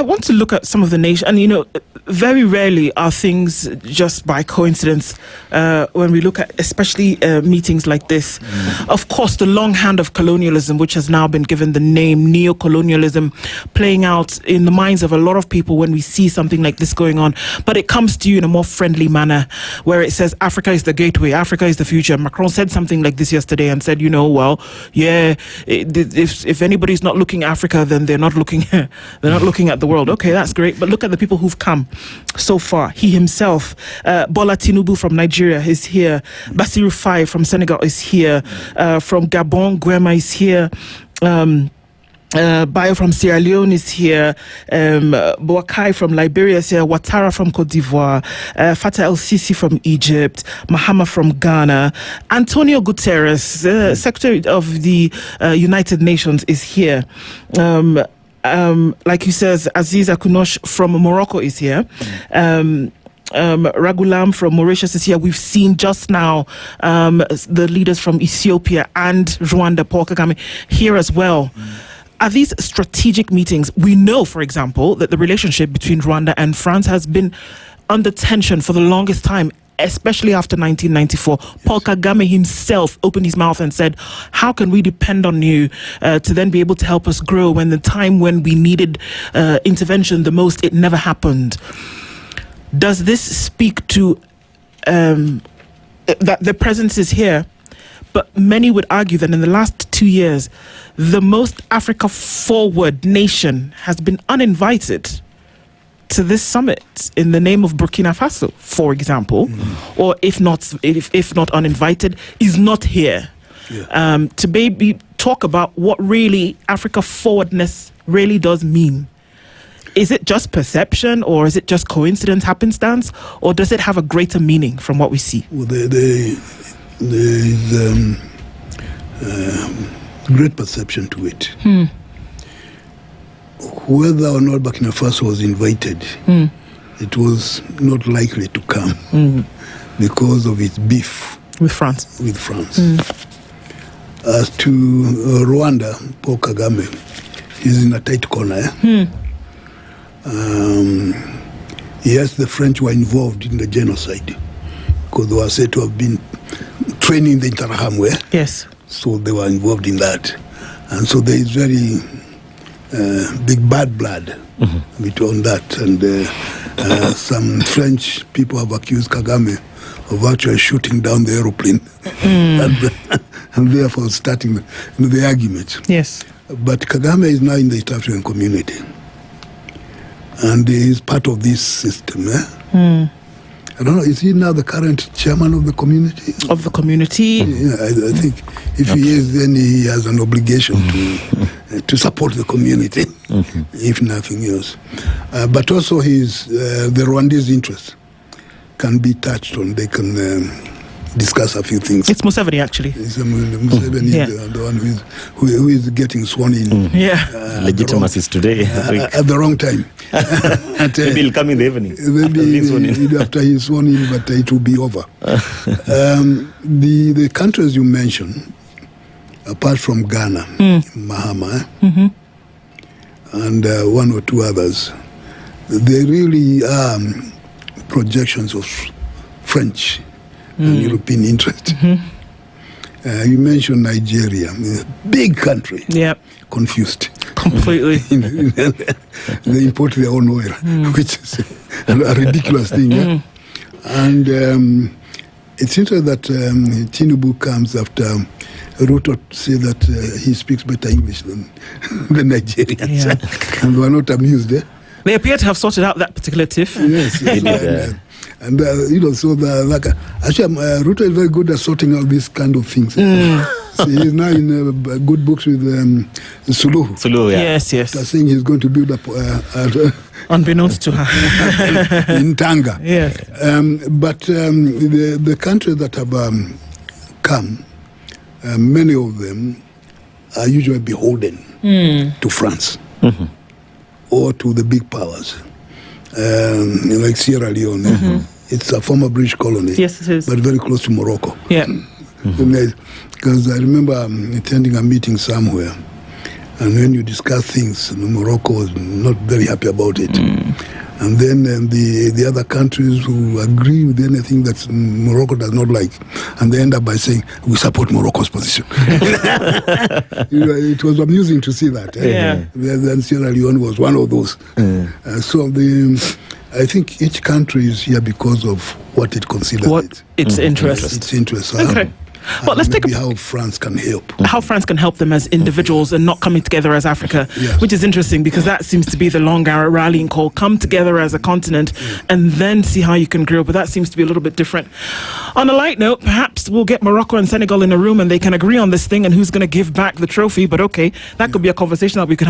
I want to look at some of the nation, and very rarely are things just by coincidence when we look at especially meetings like this. Of course, the long hand of colonialism, which has now been given the name neo-colonialism, playing out in the minds of a lot of people when we see something like this going on. But it comes to you in a more friendly manner, where it says Africa is the gateway, Africa is the future. Macron said something like this yesterday and said, if anybody's not looking at Africa, then they're not looking at the world. Okay, that's great. But look at the people who've come so far. He himself, Bola Tinubu from Nigeria is here. Bassirou Faye from Senegal is here. From Gabon, Guema is here. Bayo from Sierra Leone is here. Boakai from Liberia is here. Ouattara from Cote d'Ivoire. Fattah el-Sisi from Egypt. Mahama from Ghana. Antonio Guterres, Secretary of the United Nations, is here. Like he says, Aziz Akunosh from Morocco is here. Ragulam from Mauritius is here. We've seen just now the leaders from Ethiopia and Rwanda, Paul Kagame, here as well. Are these strategic meetings? We know, for example, that the relationship between Rwanda and France has been under tension for the longest time, especially after 1994. Paul Kagame himself opened his mouth and said, how can we depend on you to then be able to help us grow when the time when we needed intervention the most, it never happened? Does this speak to that the presence is here? But many would argue that in the last 2 years, the most Africa-forward nation has been uninvited to this summit in the name of Burkina Faso, for example, or if not uninvited, is not here. To maybe talk about what really Africa-forwardness really does mean. Is it just perception, or is it just coincidence, happenstance, or does it have a greater meaning from what we see? Well, there is great perception to it. Whether or not Burkina Faso was invited, it was not likely to come because of its beef with France. As to Rwanda, Paul Kagame is in a tight corner. Yes, the French were involved in the genocide because they were said to have been training the Interahamwe. Yes. So they were involved in that. And so there is very big bad blood between that. And some French people have accused Kagame of actually shooting down the aeroplane and therefore starting the argument. Yes. But Kagame is now in the East African community. And he is part of this system. I don't know, is he now the current chairman of the community? Of the community? Yeah, I think if he is, then he has an obligation to support the community, if nothing else. But also the Rwandese interest can be touched on. They can discuss a few things. It's Museveni, actually. It's Museveni, the one who is getting sworn in. Legitimacy is today. At the wrong time. Maybe he'll come in the evening. Maybe after he's sworn in, but it will be over. The countries you mentioned, apart from Ghana, Mahama, and one or two others, they really are projections of French and European interest. You mentioned Nigeria, a big country, confused. Completely. They import their own oil, which is a ridiculous thing. And it's interesting that Tinubu comes after Ruto say that he speaks better English than the Nigerians. And they were not amused. They appear to have sorted out that particular tiff. Yes. And so actually, Ruto is very good at sorting out these kind of things. So he's now in good books with Suluhu. Suluhu, Yes. They're saying he's going to build up unbeknownst to her in Tanga. Yes. But the countries that have come, many of them are usually beholden to France or to the big powers. Like Sierra Leone, it's a former British colony. Yes, it is. But very close to Morocco. Yeah. Because I remember attending a meeting somewhere, And when you discuss things, Morocco was not very happy about it. And then the other countries who agree with anything that Morocco does not like, and they end up by saying, we support Morocco's position. It was amusing to see that. Yeah. Then Sierra Leone was one of those. So I think each country is here because of what it considers its interest. Its interest. Okay. Well, let's take how France can help. How France can help them as individuals and not coming together as Africa, which is interesting because that seems to be the long rallying call. Come together as a continent and then see how you can grow. But that seems to be a little bit different. On a light note, perhaps we'll get Morocco and Senegal in a room and they can agree on this thing and who's going to give back the trophy. But okay, that could be a conversation that we could have